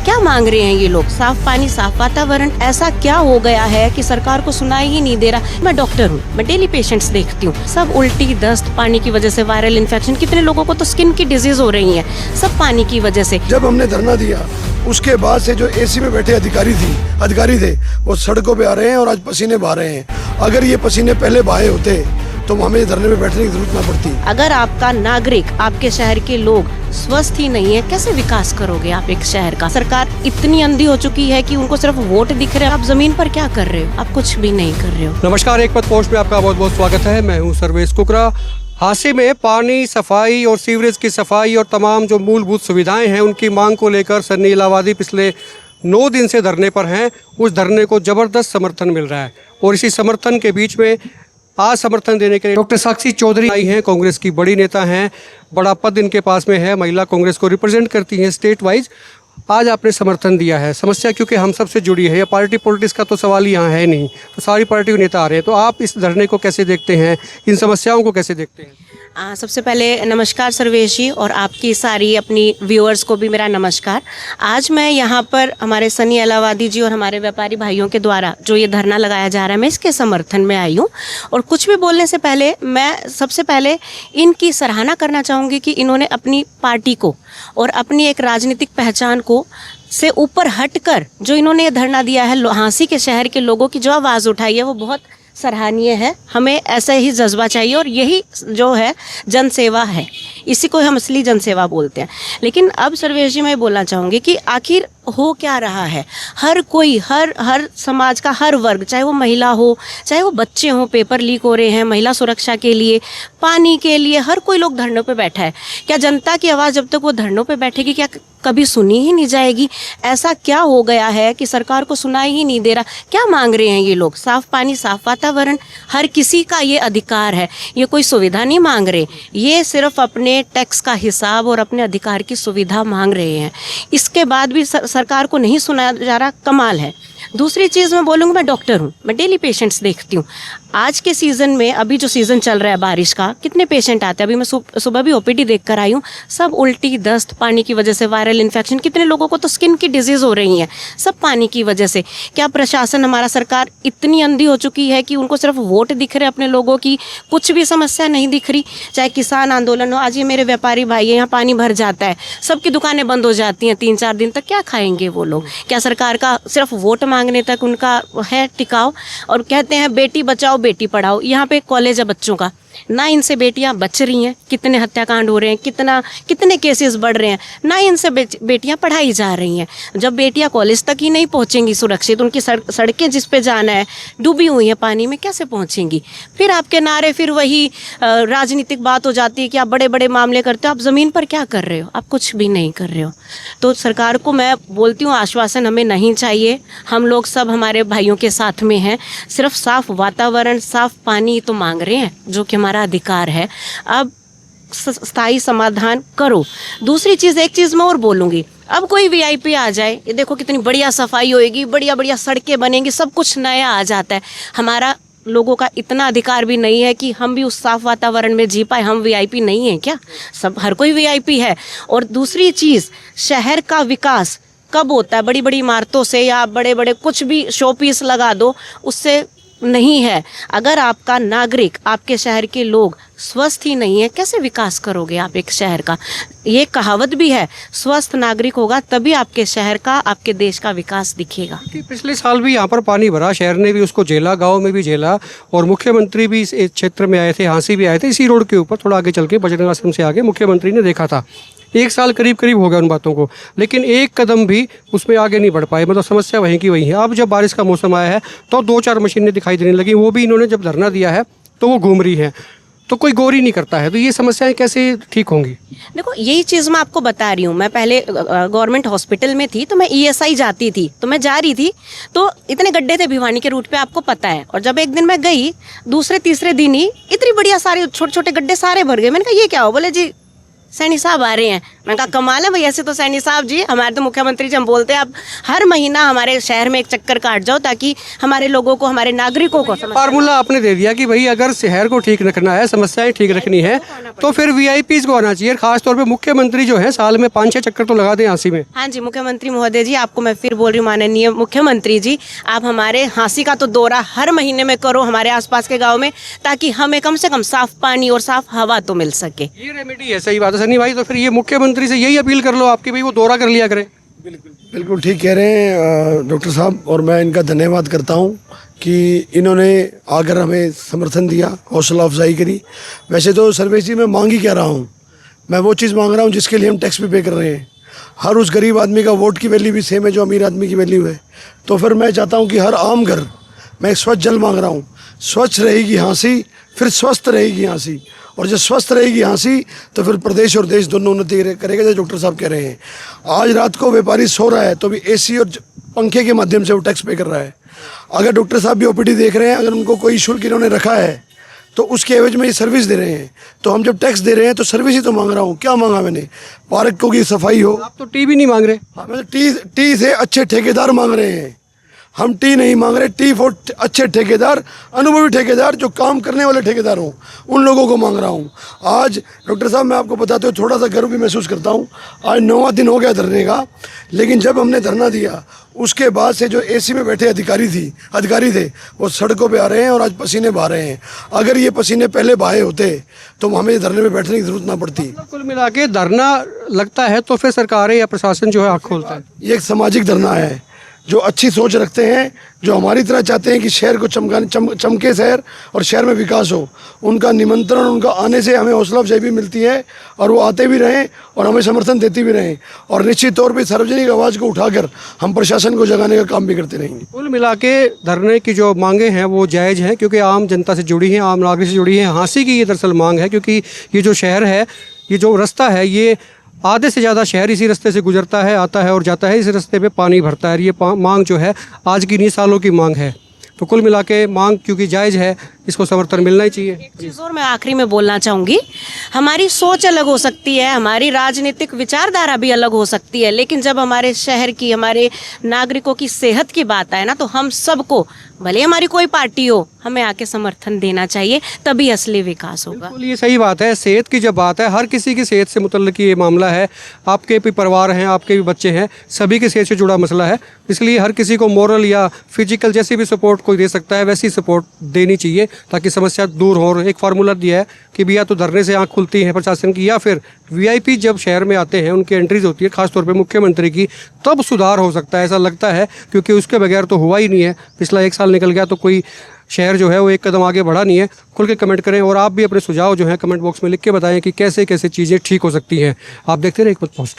क्या मांग रहे हैं ये लोग? साफ पानी, साफ वातावरण। ऐसा क्या हो गया है कि सरकार को सुनाई ही नहीं दे रहा? मैं डॉक्टर हूँ, मैं डेली पेशेंट्स देखती हूँ, सब उल्टी, दस्त, पानी की वजह से वायरल इन्फेक्शन, कितने लोगों को तो स्किन की डिजीज हो रही है, सब पानी की वजह से। जब हमने धरना दिया उसके बाद से जो एसी में बैठे अधिकारी थे वो सड़कों पे आ रहे हैं और आज पसीने बहा रहे हैं। अगर ये पसीने पहले बहाए होते तो हमें धरने में बैठने की जरूरत ना पड़ती। अगर आपका नागरिक, आपके शहर के लोग स्वस्थ ही नहीं है, कैसे विकास करोगे आप एक शहर का? सरकार इतनी अंधी हो चुकी है कि उनको सिर्फ वोट दिख रहे हैं। आप जमीन पर क्या कर रहे हो? आप कुछ भी नहीं कर रहे हो। नमस्कार, एक पद पोस्ट में आपका बहुत बहुत स्वागत है। मैं हूं सर्वेश कुकरा। हांसी में पानी, सफाई और सीवरेज की सफाई और तमाम जो मूलभूत सुविधाएं हैं उनकी मांग को लेकर सन्नी इलाहाबादी पिछले 9 दिन से धरने पर हैं। उस धरने को जबरदस्त समर्थन मिल रहा है और इसी समर्थन के बीच में आज समर्थन देने के लिए डॉक्टर साक्षी चौधरी आई हैं। कांग्रेस की बड़ी नेता हैं, बड़ा पद इनके पास में है, महिला कांग्रेस को रिप्रेजेंट करती हैं स्टेट वाइज। आज आपने समर्थन दिया है, समस्या क्योंकि हम सबसे जुड़ी है, या पार्टी पॉलिटिक्स का तो सवाल यहाँ है नहीं, तो सारी पार्टी के नेता आ रहे हैं। तो आप इस धरने को कैसे देखते हैं, इन समस्याओं को कैसे देखते हैं? सबसे पहले नमस्कार सर्वेश जी, और आपकी सारी अपनी व्यूअर्स को भी मेरा नमस्कार। आज मैं यहाँ पर हमारे सन्नी इलाहाबादी जी और हमारे व्यापारी भाइयों के द्वारा जो ये धरना लगाया जा रहा है, मैं इसके समर्थन में आई हूँ। और कुछ भी बोलने से पहले मैं सबसे पहले इनकी सराहना करना चाहूँगी कि इन्होंने अपनी पार्टी को और अपनी एक राजनीतिक पहचान को से ऊपर हटकर जो इन्होंने ये धरना दिया है, हांसी के शहर के लोगों की जो आवाज़ उठाई है, वो बहुत सराहनीय है। हमें ऐसा ही जज्बा चाहिए और यही जो है जनसेवा है, इसी को हम असली जनसेवा बोलते हैं। लेकिन अब सर्वेश जी मैं बोलना चाहूँगी कि आखिर हो क्या रहा है? हर कोई, हर समाज का हर वर्ग, चाहे वो महिला हो, चाहे वो बच्चे हों, पेपर लीक हो रहे हैं, महिला सुरक्षा के लिए, पानी के लिए, हर कोई लोग धरनों पे बैठा है। क्या जनता की आवाज़ जब तक वो धरनों पे बैठेगी, क्या कभी सुनी ही नहीं जाएगी? ऐसा क्या हो गया है कि सरकार को सुनाई ही नहीं दे रहा? क्या मांग रहे हैं ये लोग? साफ पानी, साफ वातावरण, हर किसी का ये अधिकार है। ये कोई सुविधा नहीं मांग रहे, ये सिर्फ अपने टैक्स का हिसाब और अपने अधिकार की सुविधा मांग रहे हैं। इसके बाद भी सरकार को नहीं सुना जा रहा, कमाल है। दूसरी चीज़ मैं बोलूँगी, मैं डॉक्टर हूँ, मैं डेली पेशेंट्स देखती हूँ। आज के सीज़न में, अभी जो सीज़न चल रहा है बारिश का, कितने पेशेंट आते हैं। अभी मैं सुबह भी ओपीडी देख कर आई हूँ, सब उल्टी, दस्त, पानी की वजह से वायरल इन्फेक्शन, कितने लोगों को तो स्किन की डिजीज़ हो रही है, सब पानी की वजह से। क्या प्रशासन, हमारा सरकार इतनी अंधी हो चुकी है कि उनको सिर्फ वोट दिख रहे, अपने लोगों की कुछ भी समस्या नहीं दिख रही? चाहे किसान आंदोलन हो, आज ये मेरे व्यापारी भाई है, यहाँ पानी भर जाता है, सबकी दुकानें बंद हो जाती हैं 3-4 दिन तक। क्या खाएंगे वो लोग? क्या सरकार का सिर्फ वोट मांगने तक उनका है टिकाव? और कहते हैं बेटी बचाओ बेटी पढ़ाओ, यहाँ पे कॉलेज है बच्चों का, ना इनसे बेटियां बच रही हैं, कितने हत्याकांड हो रहे हैं, कितने केसेस बढ़ रहे हैं, ना इनसे बेटियां पढ़ाई जा रही हैं। जब बेटियां कॉलेज तक ही नहीं पहुंचेंगी सुरक्षित, उनकी सड़कें जिस पे जाना है डूबी हुई हैं पानी में, कैसे पहुंचेंगी? फिर आपके नारे, फिर वही राजनीतिक बात हो जाती है कि आप बड़े बड़े मामले करते हो। आप ज़मीन पर क्या कर रहे हो? आप कुछ भी नहीं कर रहे हो। तो सरकार को मैं बोलती हूँ, आश्वासन हमें नहीं चाहिए। हम लोग सब हमारे भाइयों के साथ में हैं, सिर्फ साफ वातावरण, साफ पानी तो मांग रहे हैं, जो कि हमारा अधिकार है। अब स्थायी समाधान करो। दूसरी चीज़, एक चीज़ मैं और बोलूँगी, अब कोई वीआईपी आ जाए, ये देखो कितनी बढ़िया सफाई होएगी, बढ़िया बढ़िया सड़कें बनेंगी, सब कुछ नया आ जाता है। हमारा लोगों का इतना अधिकार भी नहीं है कि हम भी उस साफ वातावरण में जी पाए। हम वीआईपी नहीं हैं क्या? सब, हर कोई वीआईपी है। और दूसरी चीज़, शहर का विकास कब होता है? बड़ी बड़ी इमारतों से या बड़े बड़े कुछ भी शो पीस लगा दो, उससे नहीं है। अगर आपका नागरिक, आपके शहर के लोग स्वस्थ ही नहीं है, कैसे विकास करोगे आप एक शहर का? ये कहावत भी है, स्वस्थ नागरिक होगा तभी आपके शहर का, आपके देश का विकास दिखेगा। पिछले साल भी यहाँ पर पानी भरा, शहर ने भी उसको झेला, गांव में भी झेला, और मुख्यमंत्री भी इस क्षेत्र में आए थे, हांसी भी आए थे, इसी रोड के ऊपर थोड़ा आगे चल के बजरंग आश्रम से आगे मुख्यमंत्री ने देखा था। 1 साल करीब हो गया उन बातों को, लेकिन एक कदम भी उसमें आगे नहीं बढ़ पाए। मतलब समस्या वहीं की वहीं है। अब जब बारिश का मौसम आया है तो 2-4 मशीनें दिखाई देने लगी, वो भी इन्होंने जब धरना दिया है तो वो घूम रही है, तो कोई गौर ही नहीं करता है। तो ये समस्याएं कैसे ठीक होंगी? देखो, यही चीज़ मैं आपको बता रही हूँ। मैं पहले गवर्नमेंट हॉस्पिटल में थी, तो मैं ईएसआई जाती थी, तो मैं जा रही थी, तो इतने गड्ढे थे भिवानी के रूट पे, आपको पता है। और जब एक दिन मैं गई, दूसरे तीसरे दिन ही इतनी बढ़िया सारे छोटे छोटे गड्ढे सारे भर गए। मैंने कहा ये क्या हो? बोले जी सैनी साहब आ रहे हैं। मैंने कहा कमाल है भाई, ऐसे तो सैनी साहब जी हमारे तो मुख्यमंत्री जी हम बोलते हैं आप हर महीना हमारे शहर में एक चक्कर काट जाओ ताकि हमारे लोगों को, हमारे नागरिकों को फार्मूला आपने दे दिया कि भाई अगर शहर को ठीक रखना है, समस्याएं ठीक रखनी है, तो फिर वीआईपीज को आना चाहिए। खासतौर पे मुख्यमंत्री जो है साल में 5-6 चक्कर तो लगा दें हाँसी में। हाँ जी मुख्यमंत्री महोदय जी, आपको मैं फिर बोल रही हूँ माननीय मुख्यमंत्री जी, आप हमारे हाँसी का तो दौरा हर महीने में करो हमारे आसपास के गाँव में, ताकि हमें कम से कम साफ पानी और साफ हवा तो मिल सके। ये रेमेडी है, सही बात है सनी भाई। तो फिर ये मुख्यमंत्री से यही अपील कर लो आपकी भाई वो दौरा कर लिया करें। बिल्कुल ठीक कह रहे हैं डॉक्टर साहब, और मैं इनका धन्यवाद करता हूं कि इन्होंने आकर हमें समर्थन दिया, हौसला अफजाई करी। वैसे तो सर्वेश जी मैं मांग ही क्या रहा हूं, मैं वो चीज़ मांग रहा हूं जिसके लिए हम टैक्स भी पे कर रहे हैं। हर उस गरीब आदमी का वोट की वैल्यू भी सेम है जो अमीर आदमी की वैल्यू है। तो फिर मैं चाहता हूँ कि हर आम घर, मैं स्वच्छ जल मांग रहा हूँ। स्वच्छ रहेगी हाँसी, फिर स्वस्थ रहेगी हाँसी, और जब स्वस्थ रहेगी हाँसी तो फिर प्रदेश और देश दोनों उन्नति करेगा, जैसे डॉक्टर साहब कह रहे हैं। आज रात को व्यापारी सो रहा है तो भी एसी और पंखे के माध्यम से वो टैक्स पे कर रहा है। अगर डॉक्टर साहब भी ओपीडी देख रहे हैं, अगर उनको कोई शुल्क इन्होंने रखा है तो उसके एवज में ये सर्विस दे रहे हैं। तो हम जब टैक्स दे रहे हैं तो सर्विस ही तो मांग रहा हूँ। क्या मांगा मैंने? पार्क की सफाई हो। आप तो टी भी नहीं मांग रहे। हाँ, मैं तो टी से अच्छे ठेकेदार मांग रहे हैं। हम टी नहीं मांग रहे, टी फॉर अच्छे ठेकेदार, अनुभवी ठेकेदार, जो काम करने वाले ठेकेदार हों, उन लोगों को मांग रहा हूँ। आज डॉक्टर साहब मैं आपको बताते हुए थोड़ा सा गर्व भी महसूस करता हूँ। आज 9वां दिन हो गया धरने का, लेकिन जब हमने धरना दिया उसके बाद से जो एसी में बैठे अधिकारी थे वो सड़कों पे आ रहे हैं और आज पसीने बहा रहे हैं। अगर ये पसीने पहले बहाए होते तो हमें धरने में बैठने की जरूरत ना पड़ती। कुल मिला के धरना लगता है तो फिर सरकारें या प्रशासन जो है आँख खोलता है। ये एक सामाजिक धरना है, जो अच्छी सोच रखते हैं, जो हमारी तरह चाहते हैं कि शहर को चमके शहर और शहर में विकास हो, उनका निमंत्रण, उनका आने से हमें हौसला अफजाई भी मिलती है और वो आते भी रहें और हमें समर्थन देती भी रहें। और निश्चित तौर पे सार्वजनिक आवाज़ को उठाकर हम प्रशासन को जगाने का काम भी करते रहेंगे। कुल मिला के धरने की जो मांगे हैं वो जायज़ हैं, क्योंकि आम जनता से जुड़ी हैं, आम नागरिक से जुड़ी हैं। हाँसी की ये दरअसल मांग है, क्योंकि ये जो शहर है, ये जो रास्ता है, ये आधे से ज़्यादा शहर इसी रास्ते से गुजरता है, आता है और जाता है। इस रास्ते पे पानी भरता है। ये मांग जो है आज की नहीं, सालों की मांग है। तो कुल मिला के मांग क्योंकि जायज़ है, इसको समर्थन मिलना ही चाहिए। एक चीज़ और मैं आखिरी में बोलना चाहूँगी, हमारी सोच अलग हो सकती है, हमारी राजनीतिक विचारधारा भी अलग हो सकती है, लेकिन जब हमारे शहर की, हमारे नागरिकों की सेहत की बात आए ना, तो हम सबको, भले हमारी कोई पार्टी हो, हमें आके समर्थन देना चाहिए, तभी असली विकास होगा। बिल्कुल ये सही बात है। सेहत की जब बात है, हर किसी की सेहत से मुतल्लिक ये मामला है। आपके भी परिवार हैं, आपके भी बच्चे हैं, सभी की सेहत से जुड़ा मसला है। इसलिए हर किसी को मोरल या फिजिकल जैसी भी सपोर्ट कोई दे सकता है, वैसी सपोर्ट देनी चाहिए ताकि समस्या दूर हो। और एक फार्मूला दिया है कि भैया तो धरने से आँख खुलती है प्रशासन की, या फिर वीआईपी जब शहर में आते हैं, उनकी एंट्रीज होती है, खासतौर पे मुख्यमंत्री की, तब सुधार हो सकता है, ऐसा लगता है। क्योंकि उसके बगैर तो हुआ ही नहीं है। पिछला 1 साल निकल गया तो कोई शहर जो है वो एक कदम आगे बढ़ा नहीं है। खुल के कमेंट करें और आप भी अपने सुझाव जो हैं कमेंट बॉक्स में लिख के बताएं कि कैसे कैसे चीज़ें ठीक हो सकती हैं। आप देखते रहिए एक पोस्ट।